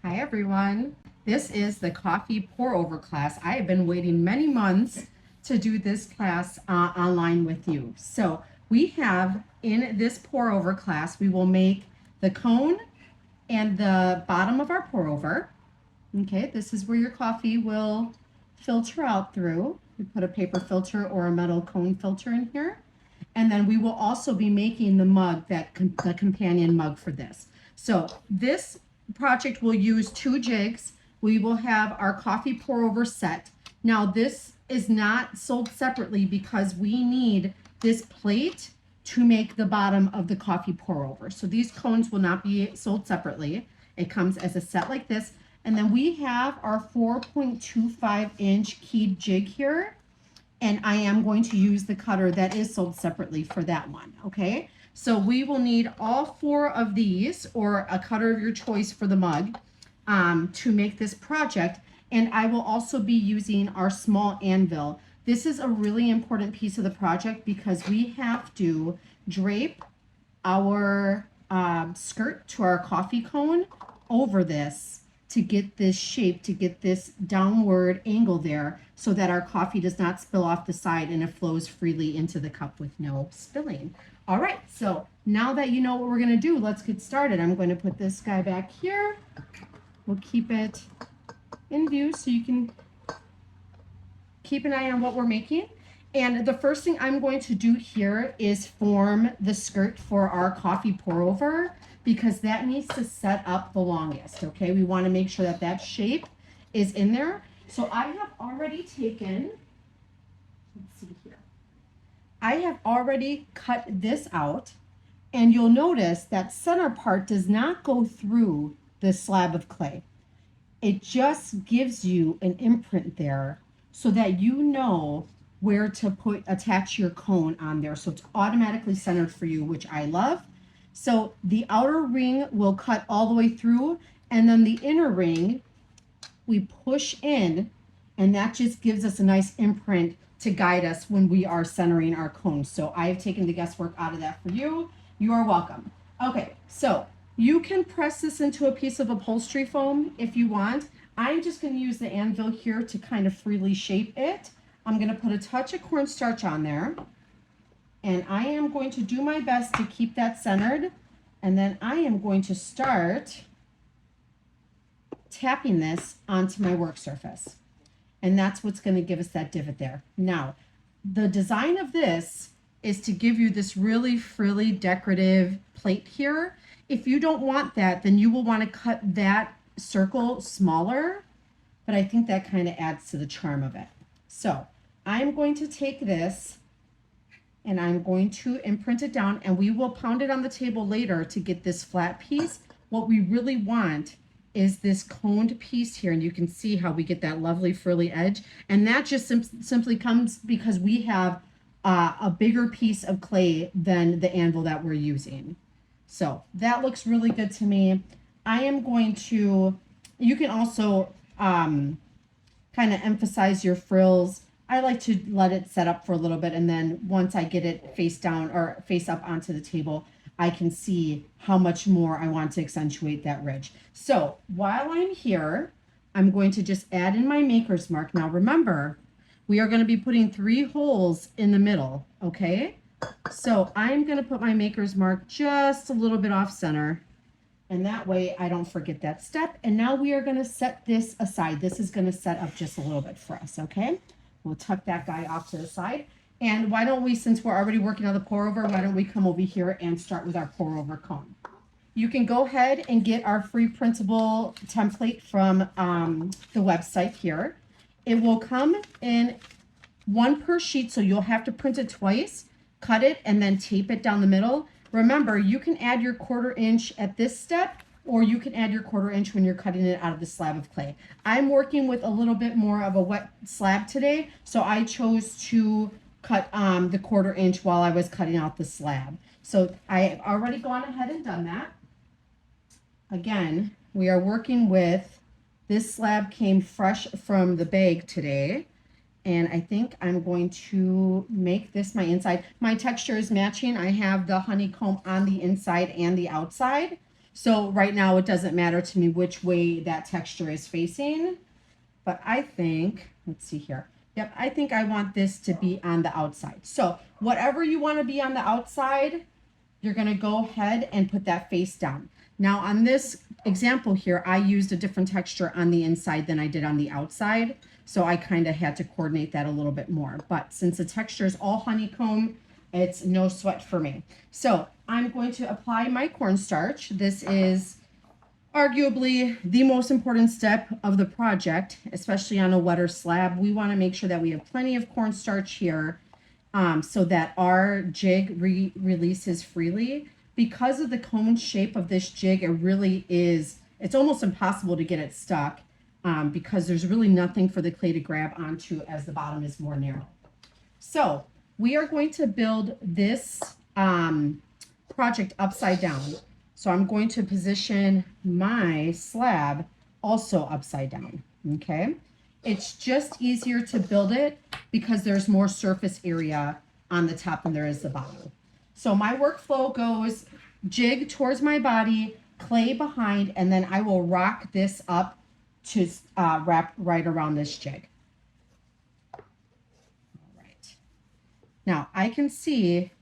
Hi everyone. This is the coffee pour over class. I have been waiting many months to do this class online with you. So we have in this pour over class, we will make the cone and the bottom of our pour over. Okay, this is where your coffee will filter out through. We put a paper filter or a metal cone filter in here. And then we will also be making the mug, the companion mug for this. So this project will use 2 jigs. We will have our coffee pour over set. Now this is not sold separately because we need this plate to make the bottom of the coffee pour over. So these cones will not be sold separately. It comes as a set like this. And then we have our 4.25-inch keyed jig here. And I am going to use the cutter that is sold separately for that one, okay? So we will need all 4 of these, or a cutter of your choice for the mug, to make this project. And I will also be using our small anvil. This is a really important piece of the project because we have to drape our skirt to our coffee cone over this to get this shape, to get this downward angle there so that our coffee does not spill off the side and it flows freely into the cup with no spilling. All right, so now that you know what we're gonna do, let's get started. I'm going to put this guy back here. We'll keep it in view so you can keep an eye on what we're making. And the first thing I'm going to do here is form the skirt for our coffee pour over, because that needs to set up the longest, okay? We want to make sure that that shape is in there. So I have already taken, let's see here. I have already cut this out, and you'll notice that center part does not go through the slab of clay. It just gives you an imprint there so that you know where to attach your cone on there. So it's automatically centered for you, which I love. So the outer ring will cut all the way through, and then the inner ring we push in, and that just gives us a nice imprint to guide us when we are centering our cone. So I've taken the guesswork out of that for you. You are welcome. Okay, so you can press this into a piece of upholstery foam if you want. I'm just going to use the anvil here to kind of freely shape it. I'm going to put a touch of cornstarch on there. And I am going to do my best to keep that centered. And then I am going to start tapping this onto my work surface. And that's what's going to give us that divot there. Now, the design of this is to give you this really frilly decorative plate here. If you don't want that, then you will want to cut that circle smaller. But I think that kind of adds to the charm of it. So I'm going to take this and I'm going to imprint it down, and we will pound it on the table later to get this flat piece. What we really want is this coned piece here, and you can see how we get that lovely frilly edge. And that just simply comes because we have a bigger piece of clay than the anvil that we're using. So that looks really good to me. I am going to, you can also kind of emphasize your frills. I like to let it set up for a little bit, and then once I get it face down or face up onto the table, I can see how much more I want to accentuate that ridge. So while I'm here, I'm going to just add in my maker's mark. Now remember, we are going to be putting 3 holes in the middle, okay? So I'm going to put my maker's mark just a little bit off center, and that way I don't forget that step. And now we are going to set this aside. This is going to set up just a little bit for us, okay? We'll tuck that guy off to the side. And why don't we, since we're already working on the pour over, why don't we come over here and start with our pour over cone. You can go ahead and get our free printable template from the website here. It will come in 1 per sheet, so you'll have to print it twice, cut it, and then tape it down the middle. Remember, you can add your 1/4 inch at this step, or you can add your 1/4 inch when you're cutting it out of the slab of clay. I'm working with a little bit more of a wet slab today, so I chose to cut the 1/4 inch while I was cutting out the slab. So I have already gone ahead and done that. Again, we are working with, this slab came fresh from the bag today, and I think I'm going to make this my inside. My texture is matching. I have the honeycomb on the inside and the outside. So right now it doesn't matter to me which way that texture is facing, but I think, let's see here. Yep, I think I want this to be on the outside. So whatever you want to be on the outside, you're going to go ahead and put that face down. Now on this example here, I used a different texture on the inside than I did on the outside. So I kind of had to coordinate that a little bit more. But since the texture is all honeycomb, it's no sweat for me. So I'm going to apply my cornstarch. This is arguably the most important step of the project, especially on a wetter slab. We want to make sure that we have plenty of cornstarch here so that our jig releases freely. Because of the cone shape of this jig, it really is, it's almost impossible to get it stuck because there's really nothing for the clay to grab onto as the bottom is more narrow. So we are going to build this project upside down. So I'm going to position my slab also upside down, okay? It's just easier to build it because there's more surface area on the top than there is the bottom. So my workflow goes jig towards my body, clay behind, and then I will rock this up to wrap right around this jig. All right. Now I can see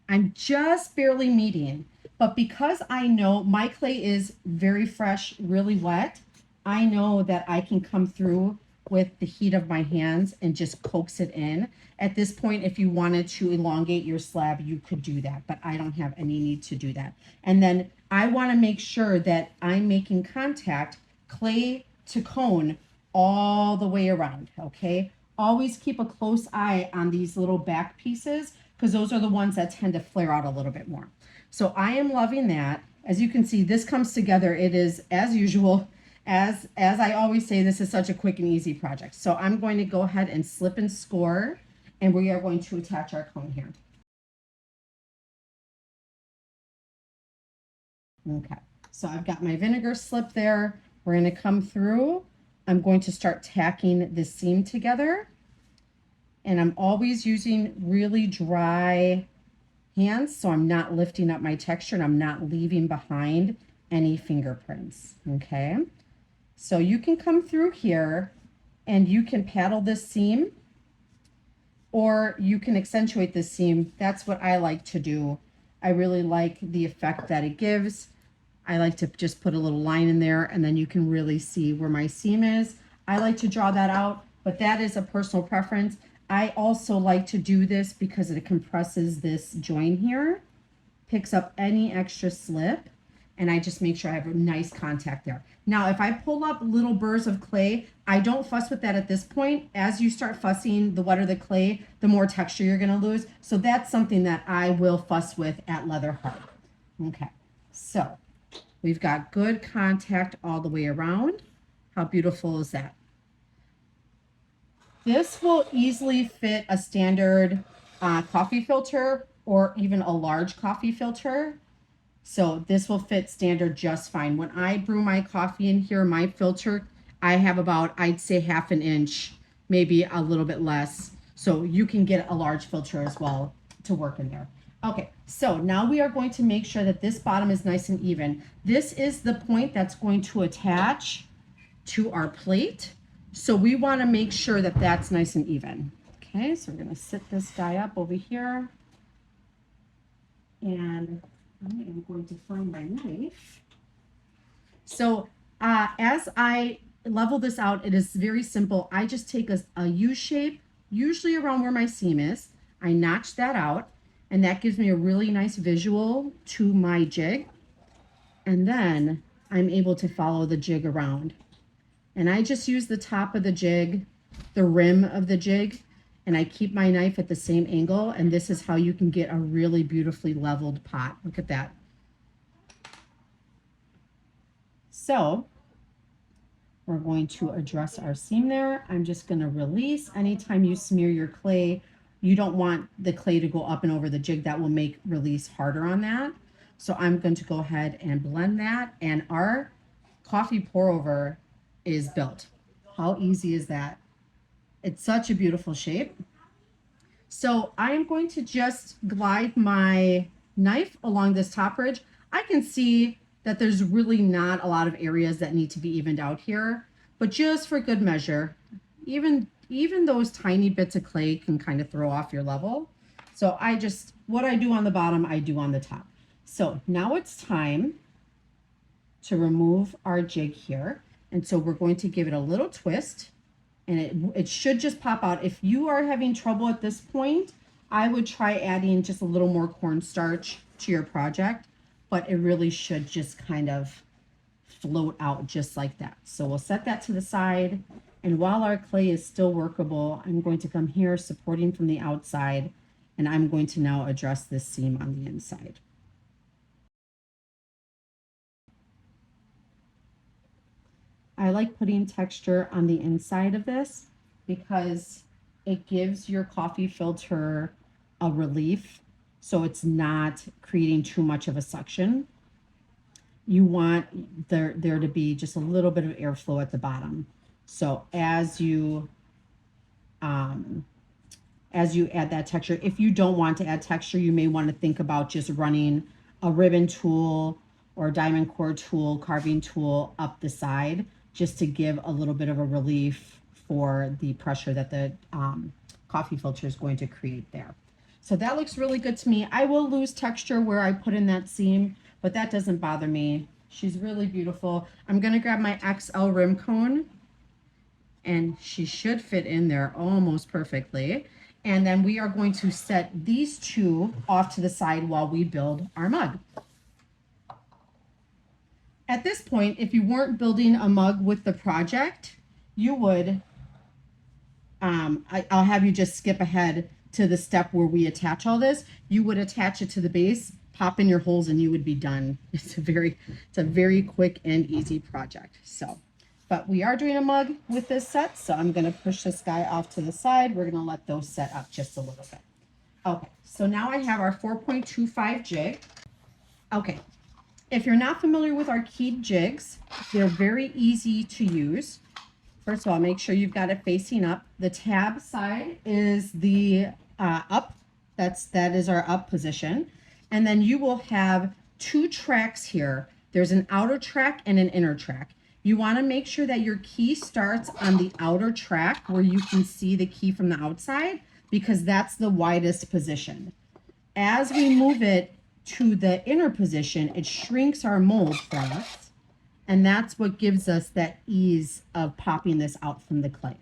I'm just barely meeting, but because I know my clay is very fresh, really wet, I know that I can come through with the heat of my hands and just coax it in. At this point, if you wanted to elongate your slab, you could do that, but I don't have any need to do that. And then I want to make sure that I'm making contact clay to cone all the way around, okay? Always keep a close eye on these little back pieces because those are the ones that tend to flare out a little bit more. So I am loving that. As you can see, this comes together. It is, as usual, as I always say, this is such a quick and easy project. So I'm going to go ahead and slip and score, and we are going to attach our cone here. Okay, so I've got my vinegar slip there. We're going to come through. I'm going to start tacking this seam together. And I'm always using really dry hands, so I'm not lifting up my texture and I'm not leaving behind any fingerprints, okay? So you can come through here and you can paddle this seam or you can accentuate this seam. That's what I like to do. I really like the effect that it gives. I like to just put a little line in there and then you can really see where my seam is. I like to draw that out, but that is a personal preference. I also like to do this because it compresses this joint here, picks up any extra slip, and I just make sure I have a nice contact there. Now, if I pull up little burrs of clay, I don't fuss with that at this point. As you start fussing, the wetter the clay, the more texture you're gonna lose. So that's something that I will fuss with at leather hard. Okay, so we've got good contact all the way around. How beautiful is that? This will easily fit a standard coffee filter or even a large coffee filter. So this will fit standard just fine. When I brew my coffee in here, my filter, I have about, I'd say 1/2 inch, maybe a little bit less. So you can get a large filter as well to work in there. Okay, so now we are going to make sure that this bottom is nice and even. This is the point that's going to attach to our plate. So we want to make sure that that's nice and even. Okay, so we're going to sit this guy up over here. And I am going to find my knife. So as I level this out, it is very simple. I just take a U shape, usually around where my seam is. I notch that out, and that gives me a really nice visual to my jig. And then I'm able to follow the jig around. And I just use the top of the jig, the rim of the jig, and I keep my knife at the same angle. And this is how you can get a really beautifully leveled pot. Look at that. So we're going to address our seam there. I'm just going to release. Anytime you smear your clay, you don't want the clay to go up and over the jig. That will make release harder on that. So I'm going to go ahead and blend that. And our coffee pour over is built. How easy is that? It's such a beautiful shape. So I am going to just glide my knife along this top ridge. I can see that there's really not a lot of areas that need to be evened out here, but just for good measure, even those tiny bits of clay can kind of throw off your level. So what I do on the bottom, I do on the top. So now it's time to remove our jig here. And so we're going to give it a little twist, and it should just pop out. If you are having trouble at this point, I would try adding just a little more cornstarch to your project, but it really should just kind of float out just like that. So we'll set that to the side. And while our clay is still workable, I'm going to come here supporting from the outside, and I'm going to now address this seam on the inside. I like putting texture on the inside of this because it gives your coffee filter a relief, so it's not creating too much of a suction. You want there to be just a little bit of airflow at the bottom. So as you add that texture, if you don't want to add texture, you may want to think about just running a ribbon tool or a diamond core tool, carving tool up the side, just to give a little bit of a relief for the pressure that the coffee filter is going to create there. So that looks really good to me. I will lose texture where I put in that seam, but that doesn't bother me. She's really beautiful. I'm gonna grab my XL rim cone, and she should fit in there almost perfectly. And then we are going to set these two off to the side while we build our mug. At this point, if you weren't building a mug with the project, you would, I'll have you just skip ahead to the step where we attach all this. You would attach it to the base, pop in your holes, and you would be done. It's a very quick and easy project. So, but we are doing a mug with this set, so I'm gonna push this guy off to the side. We're gonna let those set up just a little bit. Okay, so now I have our 4.25 jig. Okay, if you're not familiar with our keyed jigs, they're very easy to use. First of all, make sure you've got it facing up. The tab side is the up. That is our up position. And then you will have two tracks here. There's an outer track and an inner track. You want to make sure that your key starts on the outer track where you can see the key from the outside, because that's the widest position. As we move it to the inner position, it shrinks our mold for us. And that's what gives us that ease of popping this out from the clay.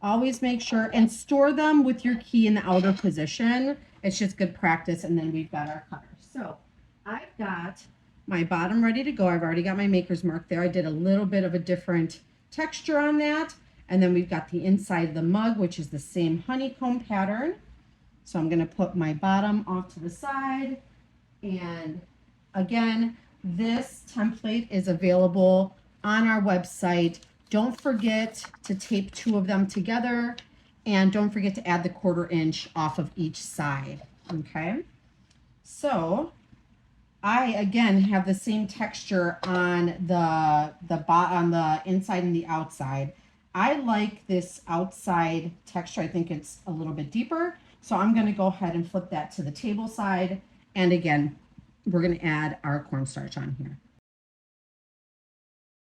Always make sure and store them with your key in the outer position. It's just good practice. And then we've got our cutter. So I've got my bottom ready to go. I've already got my maker's mark there. I did a little bit of a different texture on that. And then we've got the inside of the mug, which is the same honeycomb pattern. So I'm going to put my bottom off to the side. And again, this template is available on our website. Don't forget to tape two of them together, and don't forget to add the 1/4 inch off of each side. Okay, so I again have the same texture on the inside and the outside. I like this outside texture. I think it's a little bit deeper, so I'm going to go ahead and flip that to the table side. And again, we're going to add our cornstarch on here.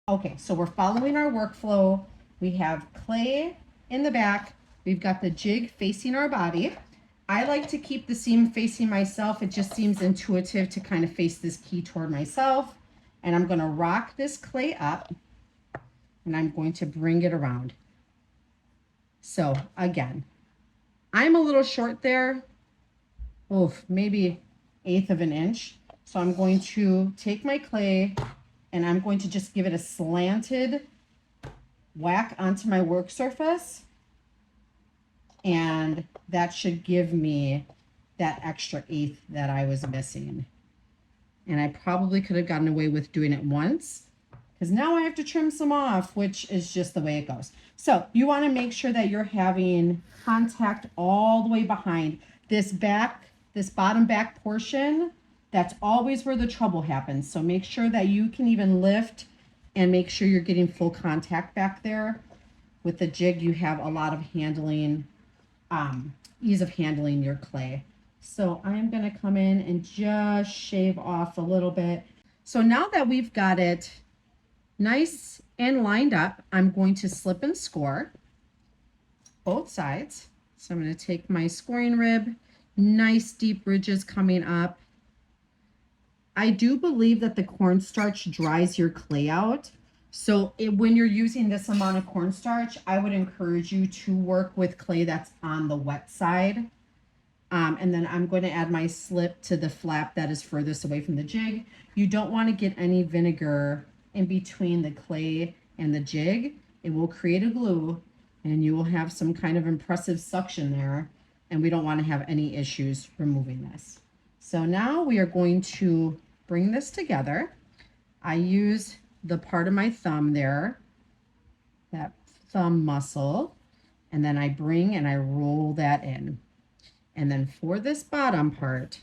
Okay, so we're following our workflow. We have clay in the back. We've got the jig facing our body. I like to keep the seam facing myself. It just seems intuitive to kind of face this key toward myself. And I'm going to rock this clay up, and I'm going to bring it around. So again, I'm a little short there. Oof, maybe 1/8 of an inch. So I'm going to take my clay and I'm going to just give it a slanted whack onto my work surface. And that should give me that extra 1/8 that I was missing. And I probably could have gotten away with doing it once, because now I have to trim some off, which is just the way it goes. So you want to make sure that you're having contact all the way behind this bottom back portion. That's always where the trouble happens. So make sure that you can even lift and make sure you're getting full contact back there. With the jig, you have a lot of handling, ease of handling your clay. So I'm going to come in and just shave off a little bit. So now that we've got it nice and lined up, I'm going to slip and score both sides. So I'm going to take my scoring rib, nice deep ridges coming up. I do believe that the cornstarch dries your clay out. So when you're using this amount of cornstarch, I would encourage you to work with clay that's on the wet side. And then I'm going to add my slip to the flap that is furthest away from the jig. You don't want to get any vinegar in between the clay and the jig. It will create a glue and you will have some kind of impressive suction there. And we don't want to have any issues removing this. So now we are going to bring this together. I use the part of my thumb there, that thumb muscle, and then I bring and I roll that in. And then for this bottom part,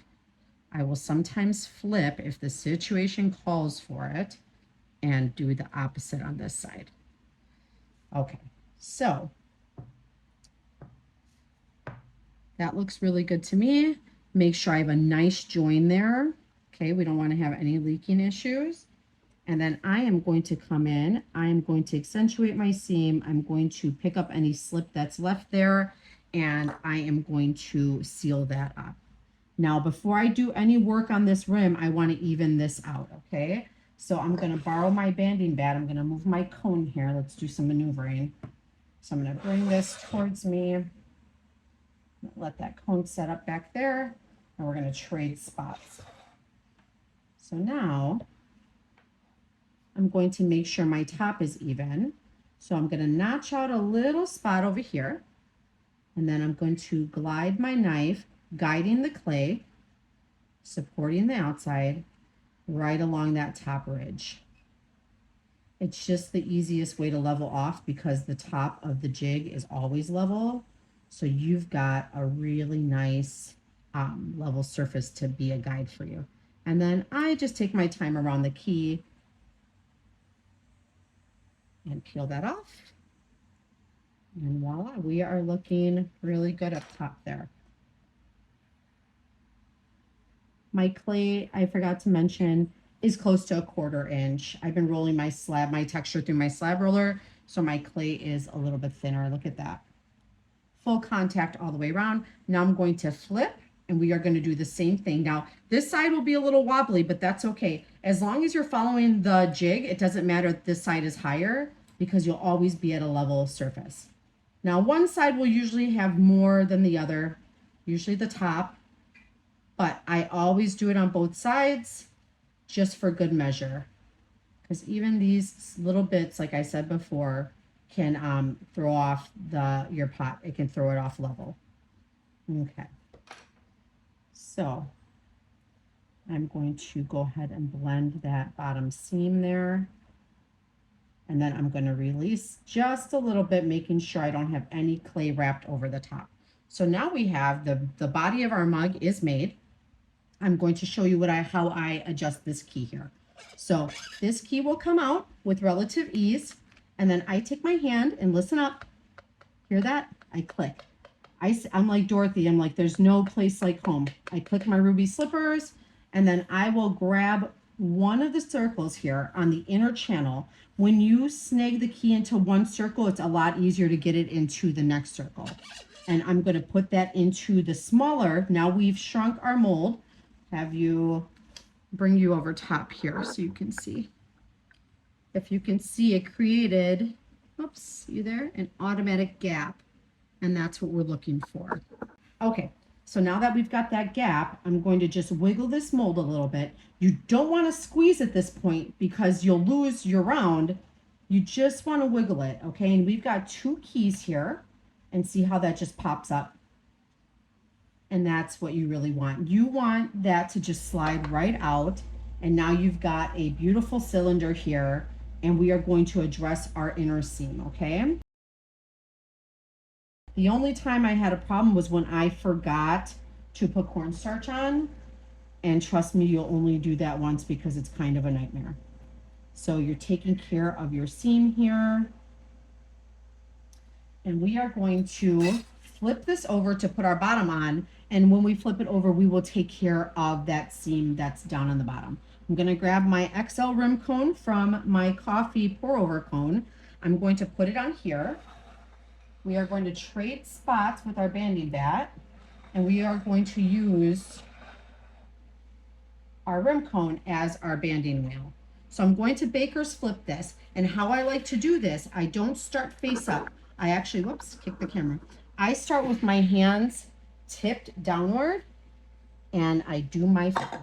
I will sometimes flip if the situation calls for it and do the opposite on this side. Okay, so that looks really good to me. Make sure I have a nice join there. Okay, we don't want to have any leaking issues. And then I am going to come in, I'm going to accentuate my seam, I'm going to pick up any slip that's left there, and I am going to seal that up. Now, before I do any work on this rim, I want to even this out, okay? So I'm going to borrow my banding bat. I'm going to move my cone here. Let's do some maneuvering. So I'm going to bring this towards me. Let that cone set up back there, and we're going to trade spots. So now I'm going to make sure my top is even. So I'm going to notch out a little spot over here. And then I'm going to glide my knife, guiding the clay, supporting the outside, right along that top ridge. It's just the easiest way to level off because the top of the jig is always level. So you've got a really nice level surface to be a guide for you. And then I just take my time around the key and peel that off. And voila, we are looking really good up top there. My clay, I forgot to mention, is close to 1/4 inch. I've been rolling my slab, my texture through my slab roller, so my clay is a little bit thinner. Look at that. Full contact all the way around. Now I'm going to flip, and we are going to do the same thing. Now, this side will be a little wobbly, but that's okay. As long as you're following the jig, it doesn't matter if this side is higher because you'll always be at a level surface. Now, one side will usually have more than the other, usually the top, but I always do it on both sides just for good measure. Because even these little bits, like I said before, can throw off your pot. It can throw it off level. Okay. So I'm going to go ahead and blend that bottom seam there. And then I'm going to release just a little bit, making sure I don't have any clay wrapped over the top. So now we have the body of our mug is made. I'm going to show you how I adjust this key here. So this key will come out with relative ease. And then I take my hand and listen up. Hear that? I click. I'm like Dorothy. I'm like, there's no place like home. I click my ruby slippers, and then I will grab one of the circles here on the inner channel. When you snag the key into one circle, it's a lot easier to get it into the next circle. And I'm going to put that into the smaller. Now we've shrunk our mold. Bring you over top here so you can see. If you can see, it created, oops, you there? An automatic gap. And that's what we're looking for. Okay, so now that we've got that gap, I'm going to just wiggle this mold a little bit. You don't want to squeeze at this point because you'll lose your round. You just want to wiggle it, okay? And we've got 2 keys here, and see how that just pops up. And that's what you really want. You want that to just slide right out. And now you've got a beautiful cylinder here, and we are going to address our inner seam, okay? The only time I had a problem was when I forgot to put cornstarch on. And trust me, you'll only do that once because it's kind of a nightmare. So you're taking care of your seam here. And we are going to flip this over to put our bottom on. And when we flip it over, we will take care of that seam that's down on the bottom. I'm going to grab my XL rim cone from my coffee pour over cone. I'm going to put it on here. We are going to trade spots with our banding bat, and we are going to use our rim cone as our banding wheel. So I'm going to baker's flip this, and how I like to do this, I don't start face up. I actually, whoops, kick the camera. I start with my hands tipped downward, and I do my flip.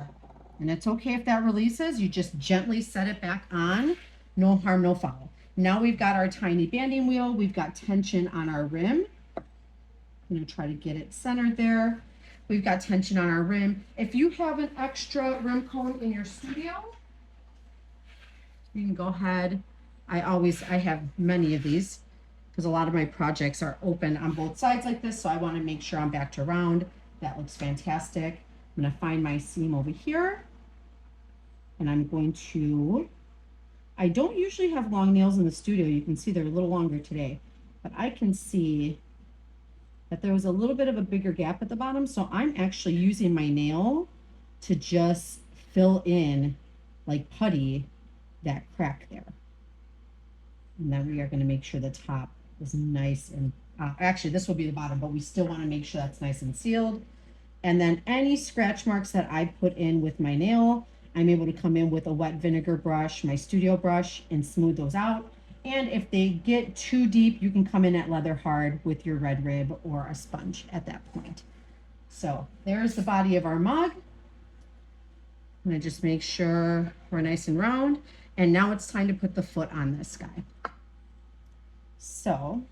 And it's okay if that releases, you just gently set it back on. No harm, no foul. Now we've got our tiny banding wheel. We've got tension on our rim. I'm gonna try to get it centered there. We've got tension on our rim. If you have an extra rim cone in your studio, you can go ahead. I have many of these because a lot of my projects are open on both sides like this, so I want to make sure I'm backed around. That looks fantastic. I'm going to find my seam over here, and I'm going to, I don't usually have long nails in the studio. You can see they're a little longer today, but I can see that there was a little bit of a bigger gap at the bottom, so I'm actually using my nail to just fill in, like putty, that crack there. And then we are going to make sure the top is nice and actually this will be the bottom, but we still want to make sure that's nice and sealed. And then any scratch marks that I put in with my nail, I'm able to come in with a wet vinegar brush, my studio brush, and smooth those out. And if they get too deep, you can come in at leather hard with your red rib or a sponge at that point. So there's the body of our mug. I'm going to just make sure we're nice and round. And now it's time to put the foot on this guy. So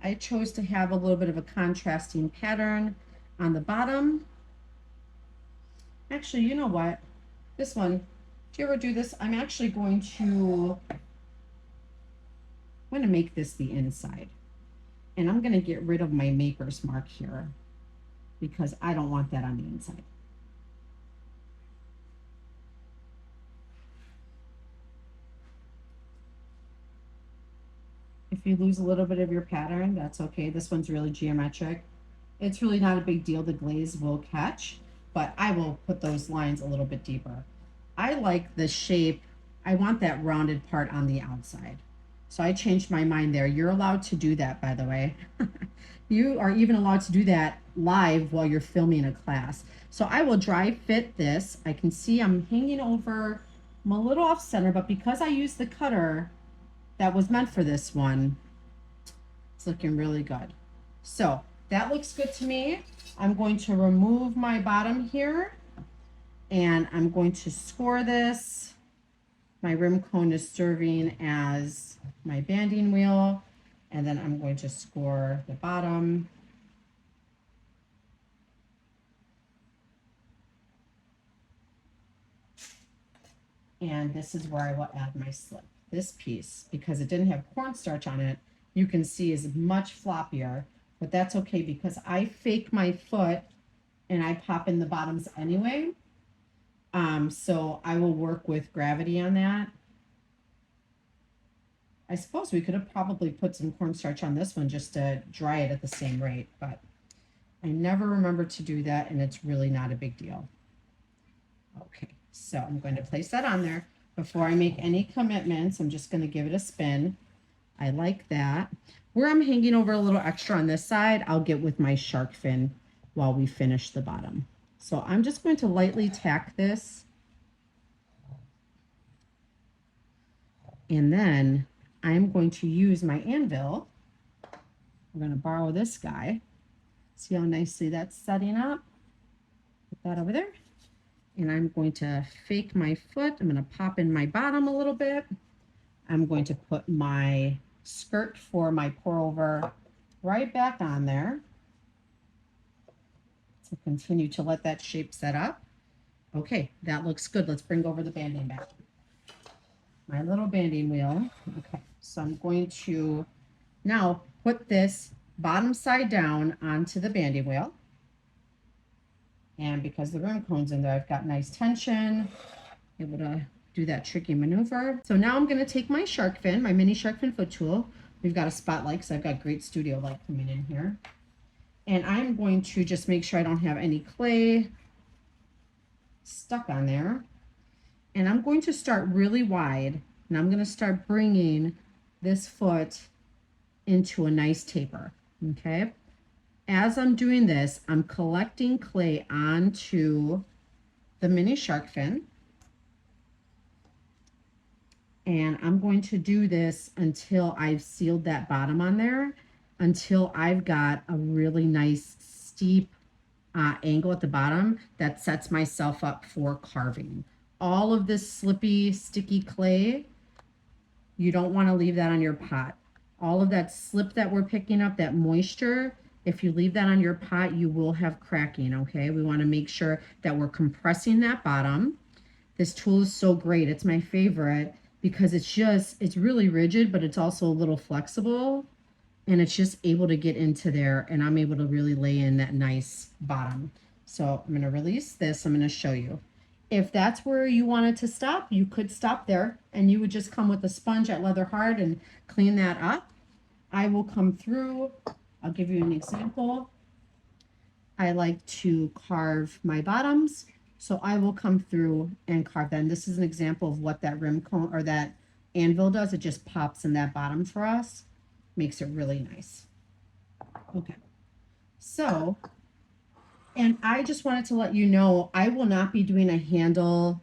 I chose to have a little bit of a contrasting pattern on the bottom. Actually, you know what? This one, do you ever do this? I'm actually going to make this the inside. And I'm going to get rid of my maker's mark here because I don't want that on the inside. If you lose a little bit of your pattern, that's okay. This one's really geometric. It's really not a big deal. The glaze will catch, but I will put those lines a little bit deeper. I like the shape. I want that rounded part on the outside. So I changed my mind there. You're allowed to do that, by the way. You are even allowed to do that live while you're filming a class. So I will dry fit this. I can see I'm hanging over, I'm a little off center, but because I used the cutter that was meant for this one, it's looking really good. So that looks good to me. I'm going to remove my bottom here, and I'm going to score this. My rim cone is serving as my banding wheel, and then I'm going to score the bottom. And this is where I will add my slip. This piece, because it didn't have cornstarch on it, you can see is much floppier, but that's okay because I fake my foot and I pop in the bottoms anyway. So I will work with gravity on that. I suppose we could have probably put some cornstarch on this one just to dry it at the same rate, but I never remember to do that, and it's really not a big deal. Okay, so I'm going to place that on there. Before I make any commitments, I'm just going to give it a spin. I like that. Where I'm hanging over a little extra on this side, I'll get with my shark fin while we finish the bottom. So I'm just going to lightly tack this. And then I'm going to use my anvil. I'm going to borrow this guy. See how nicely that's setting up? Put that over there. And I'm going to fake my foot. I'm going to pop in my bottom a little bit. I'm going to put my skirt for my pour over right back on there. So continue to let that shape set up. Okay, that looks good. Let's bring over the banding back. My little banding wheel. Okay, so I'm going to now put this bottom side down onto the banding wheel. And because the rim cone's in there, I've got nice tension, able to do that tricky maneuver. So now I'm going to take my shark fin, my mini shark fin foot tool. We've got a spotlight because I've got great studio light coming in here. And I'm going to just make sure I don't have any clay stuck on there. And I'm going to start really wide, and I'm going to start bringing this foot into a nice taper, okay? As I'm doing this, I'm collecting clay onto the mini shark fin. And I'm going to do this until I've sealed that bottom on there, until I've got a really nice steep angle at the bottom that sets myself up for carving. All of this slippy, sticky clay, you don't want to leave that on your pot. All of that slip that we're picking up, that moisture, if you leave that on your pot, you will have cracking, okay? We want to make sure that we're compressing that bottom. This tool is so great. It's my favorite because it's really rigid, but it's also a little flexible, and it's just able to get into there, and I'm able to really lay in that nice bottom. So I'm going to release this. I'm going to show you. If that's where you wanted to stop, you could stop there, and you would just come with a sponge at leather hard and clean that up. I will come through. I'll give you an example. I like to carve my bottoms, so I will come through and carve them. This is an example of what that rim cone or that anvil does. It just pops in that bottom for us. Makes it really nice. Okay. So, and I just wanted to let you know, I will not be doing a handle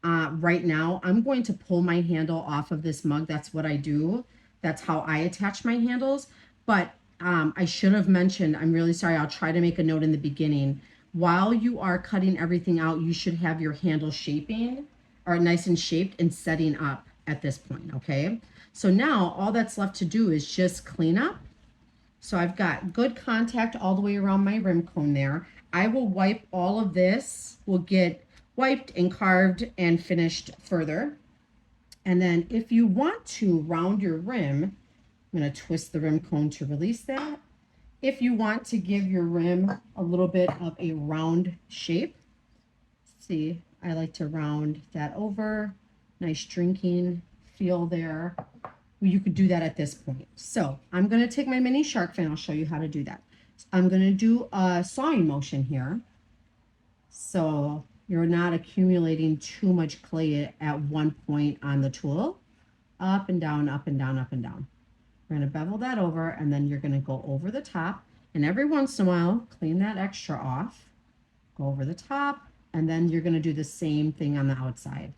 right now. I'm going to pull my handle off of this mug. That's what I do. That's how I attach my handles. But I should have mentioned, I'm really sorry. I'll try to make a note in the beginning. While you are cutting everything out, you should have your handle shaping or nice and shaped and setting up at this point, okay? So now all that's left to do is just clean up. So I've got good contact all the way around my rim cone there. I will wipe all of this, will get wiped and carved and finished further. And then if you want to round your rim, I'm going to twist the rim cone to release that. If you want to give your rim a little bit of a round shape, see, I like to round that over. Nice drinking feel there. You could do that at this point. So I'm going to take my mini shark fin. I'll show you how to do that. I'm going to do a sawing motion here, so you're not accumulating too much clay at one point on the tool. Up and down, up and down, up and down. We're going to bevel that over, and then you're going to go over the top. And every once in a while, clean that extra off. Go over the top, and then you're going to do the same thing on the outside.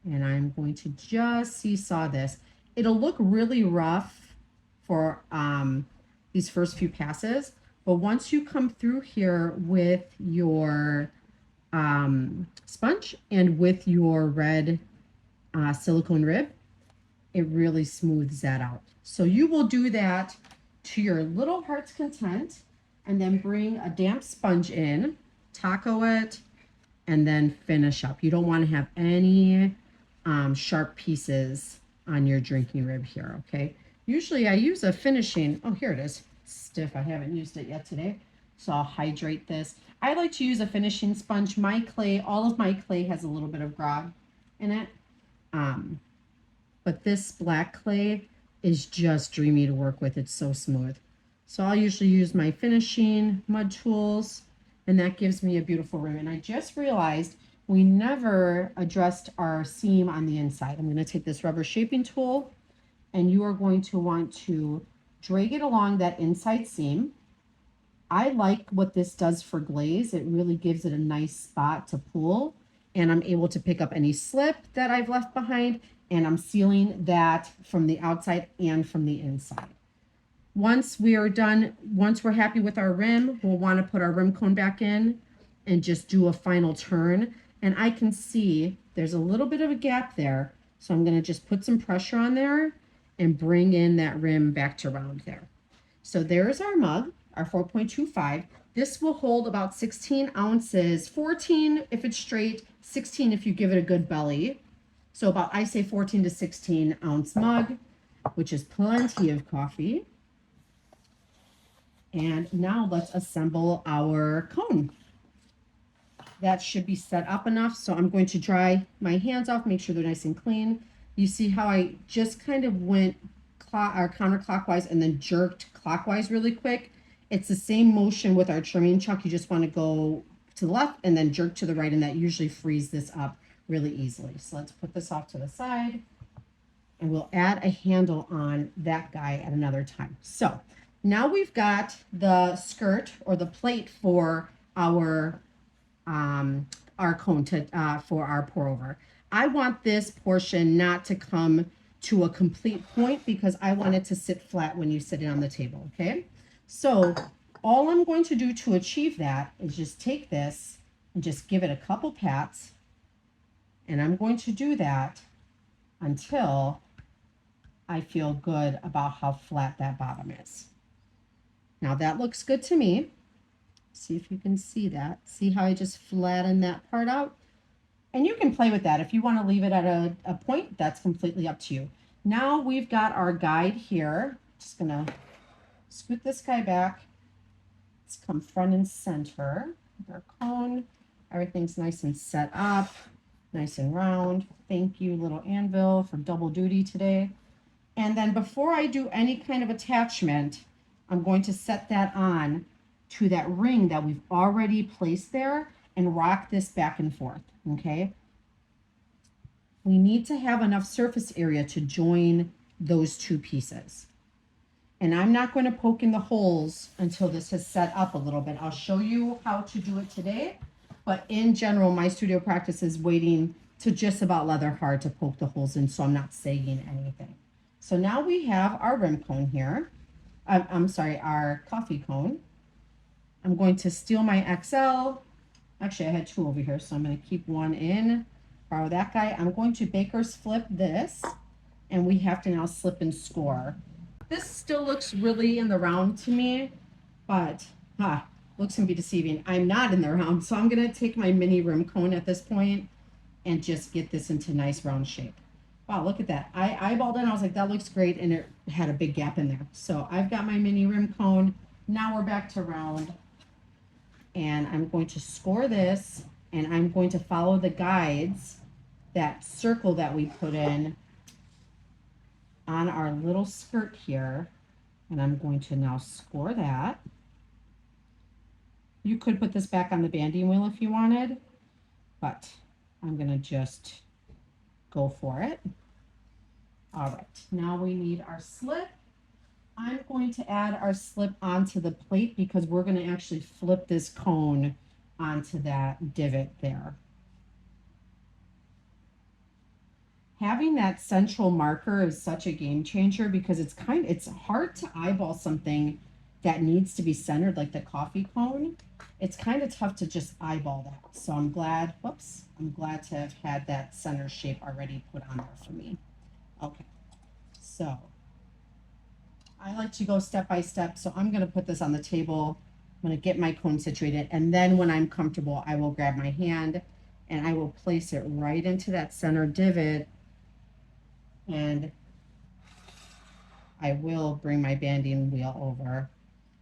And I'm going to just seesaw this. It'll look really rough for these first few passes, but once you come through here with your sponge and with your red silicone rib, it really smooths that out. So you will do that to your little heart's content, and then bring a damp sponge in, taco it, and then finish up. You don't want to have any sharp pieces on your drinking rib here, okay? Usually I use a finishing, oh, here it is, stiff. I haven't used it yet today, so I'll hydrate this. I like to use a finishing sponge. My clay, all of my clay has a little bit of grog in it, but this black clay is just dreamy to work with. It's so smooth. So I'll usually use my finishing mud tools, and that gives me a beautiful rim. And I just realized we never addressed our seam on the inside. I'm going to take this rubber shaping tool, and you are going to want to drag it along that inside seam. I like what this does for glaze. It really gives it a nice spot to pull, and I'm able to pick up any slip that I've left behind, and I'm sealing that from the outside and from the inside. Once we are done, once we're happy with our rim, we'll want to put our rim cone back in and just do a final turn. And I can see there's a little bit of a gap there. So I'm going to just put some pressure on there and bring in that rim back to round there. So there's our mug, our 4.25. This will hold about 16 ounces, 14 if it's straight, 16 if you give it a good belly. So about, I say 14 to 16 ounce mug, which is plenty of coffee. And now let's assemble our cone. That should be set up enough. So I'm going to dry my hands off, make sure they're nice and clean. You see how I just kind of went counterclockwise and then jerked clockwise really quick. It's the same motion with our trimming chuck. You just want to go to the left and then jerk to the right, and that usually frees this up really easily. So let's put this off to the side, and we'll add a handle on that guy at another time. So now we've got the skirt or the plate for our cone to for our pour over. I want this portion not to come to a complete point because I want it to sit flat when you sit it on the table, okay? So all I'm going to do to achieve that is just take this and just give it a couple pats, and I'm going to do that until I feel good about how flat that bottom is. Now that looks good to me. See if you can see that. See how I just flattened that part out? And you can play with that. If you want to leave it at a point, that's completely up to you. Now we've got our guide here. Just gonna scoot this guy back. Let's come front and center with our cone. Everything's nice and set up, nice and round. Thank you, little anvil, for double duty today. And then before I do any kind of attachment, I'm going to set that on to that ring that we've already placed there and rock this back and forth, okay? We need to have enough surface area to join those two pieces. And I'm not going to poke in the holes until this has set up a little bit. I'll show you how to do it today, but in general, my studio practice is waiting to just about leather hard to poke the holes in, so I'm not sagging anything. So now we have our rim cone here. I'm sorry, our coffee cone. I'm going to steal my XL. Actually, I had two over here, so I'm going to keep one in, borrow that guy. I'm going to baker's flip this, and we have to now slip and score. This still looks really in the round to me, but looks can be deceiving. I'm not in the round, so I'm going to take my mini rim cone at this point and just get this into nice round shape. Wow, look at that. I eyeballed it and I was like, that looks great, and it had a big gap in there. So I've got my mini rim cone. Now we're back to round. And I'm going to score this, and I'm going to follow the guides, that circle that we put in on our little skirt here. And I'm going to now score that. You could put this back on the banding wheel if you wanted, but I'm going to just go for it. All right, now we need our slip. I'm going to add our slip onto the plate because we're going to actually flip this cone onto that divot there. Having that central marker is such a game changer because it's hard to eyeball something that needs to be centered, like the coffee cone. It's kind of tough to just eyeball that. So I'm glad to have had that center shape already put on there for me. Okay, so I like to go step by step. So I'm going to put this on the table. I'm going to get my cone situated. And then when I'm comfortable, I will grab my hand and I will place it right into that center divot. And I will bring my banding wheel over.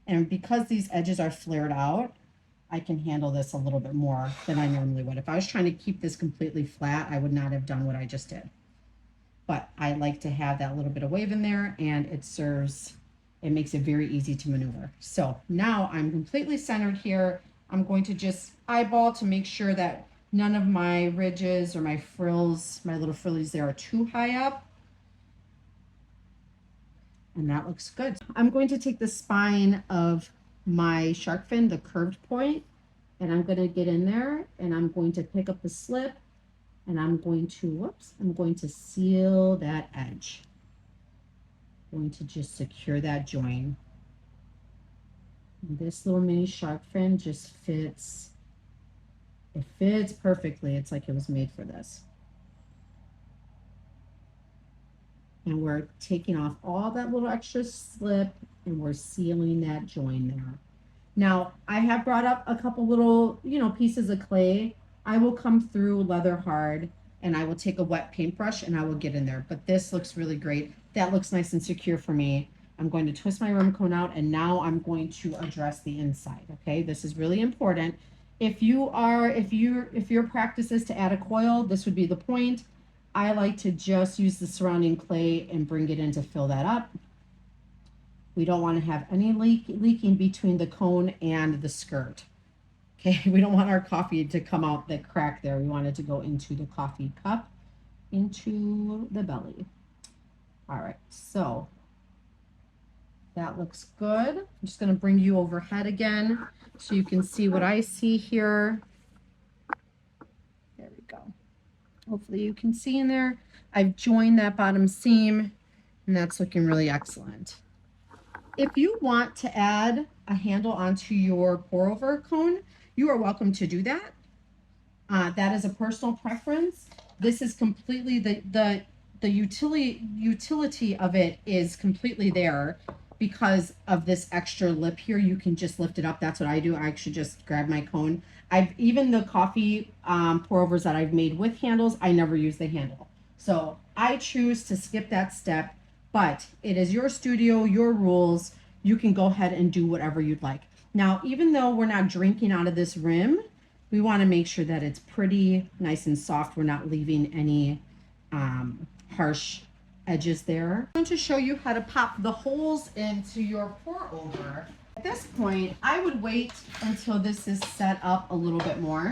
And because these edges are flared out, I can handle this a little bit more than I normally would. If I was trying to keep this completely flat, I would not have done what I just did. But I like to have that little bit of wave in there, and it makes it very easy to maneuver. So now I'm completely centered here. I'm going to just eyeball to make sure that none of my ridges or my frills, my little frillies there, are too high up. And that looks good. I'm going to take the spine of my shark fin, the curved point, and I'm going to get in there and I'm going to pick up the slip, and I'm going to seal that edge. I'm going to just secure that join. And this little mini shark fin just fits. It fits perfectly. It's like it was made for this. And we're taking off all that little extra slip and we're sealing that join there. Now, I have brought up a couple little, pieces of clay. I will come through leather hard and I will take a wet paintbrush and I will get in there. But this looks really great. That looks nice and secure for me. I'm going to twist my rim cone out, and now I'm going to address the inside. Okay, this is really important. If your practice is to add a coil, this would be the point. I like to just use the surrounding clay and bring it in to fill that up. We don't want to have any leaking between the cone and the skirt. Okay, we don't want our coffee to come out the crack there. We want it to go into the coffee cup, into the belly. All right, so that looks good. I'm just going to bring you overhead again so you can see what I see here. There we go. Hopefully you can see in there. I've joined that bottom seam, and that's looking really excellent. If you want to add a handle onto your pour over cone, you are welcome to do that. That is a personal preference. This is completely the utility of it is completely there because of this extra lip here. You can just lift it up. That's what I do. I actually just grab my cone. Even the coffee pour overs that I've made with handles, I never use the handle. So I choose to skip that step, but it is your studio, your rules. You can go ahead and do whatever you'd like. Now, even though we're not drinking out of this rim, we want to make sure that it's pretty nice and soft. We're not leaving any harsh edges there. I'm going to show you how to pop the holes into your pour over. At this point, I would wait until this is set up a little bit more.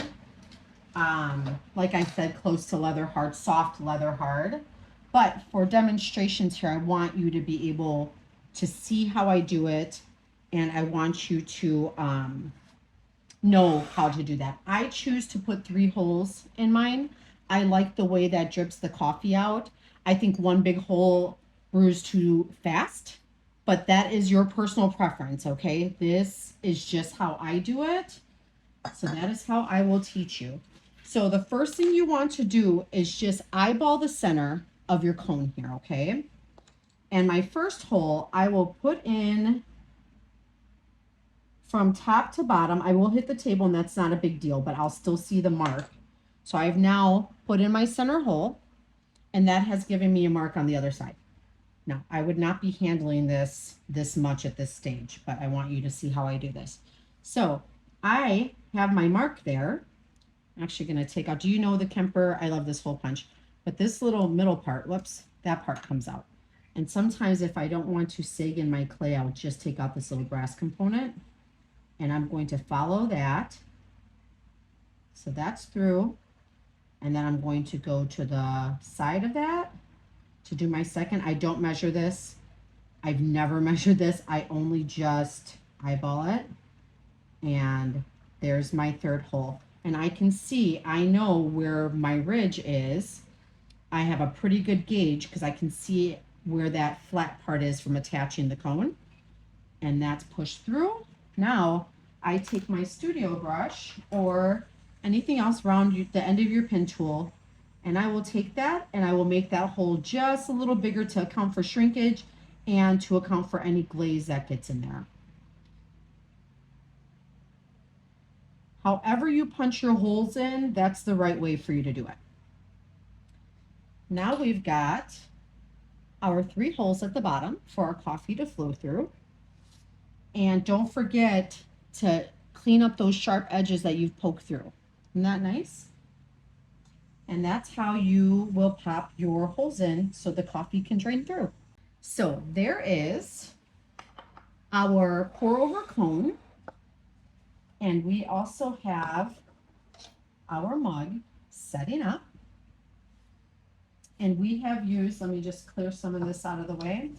Like I said, close to leather hard, soft leather hard. But for demonstrations here, I want you to be able to see how I do it, and I want you to know how to do that. I choose to put 3 holes in mine. I like the way that drips the coffee out. I think one big hole brews too fast, but that is your personal preference, okay? This is just how I do it. So that is how I will teach you. So the first thing you want to do is just eyeball the center of your cone here, okay? And my first hole, I will put in from top to bottom. I will hit the table, and that's not a big deal, but I'll still see the mark. So I've now put in my center hole, and that has given me a mark on the other side. Now, I would not be handling this much at this stage, but I want you to see how I do this. So I have my mark there. I'm actually going to take out, do you know the Kemper? I love this hole punch, but this little middle part, whoops, that part comes out. And sometimes if I don't want to sag in my clay, I'll just take out this little brass component, and I'm going to follow that. So that's through. And then I'm going to go to the side of that to do my second. I don't measure this. I've never measured this. I only just eyeball it. And there's my third hole. And I can see, I know where my ridge is. I have a pretty good gauge because I can see where that flat part is from attaching the cone. And that's pushed through. Now I take my studio brush or anything else around the end of your pin tool, and I will take that and I will make that hole just a little bigger to account for shrinkage and to account for any glaze that gets in there. However you punch your holes in, that's the right way for you to do it. Now we've got our 3 holes at the bottom for our coffee to flow through. And don't forget to clean up those sharp edges that you've poked through. Isn't that nice? And that's how you will pop your holes in so the coffee can drain through. So there is our pour over cone. And we also have our mug setting up. And we have used, let me just clear some of this out of the way,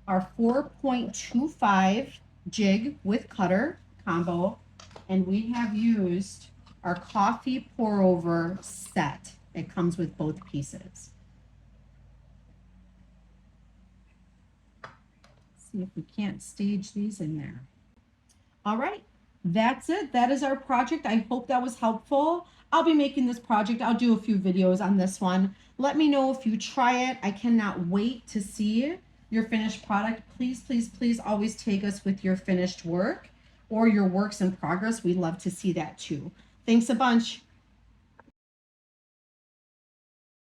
our 4.25 jig with cutter combo. And we have used our coffee pour over set. It comes with both pieces. See if we can't stage these in there. All right, that's it. That is our project. I hope that was helpful. I'll be making this project. I'll do a few videos on this one. Let me know if you try it. I cannot wait to see your finished product. Please, please, please always tag us with your finished work or your works in progress. We'd love to see that too. Thanks a bunch.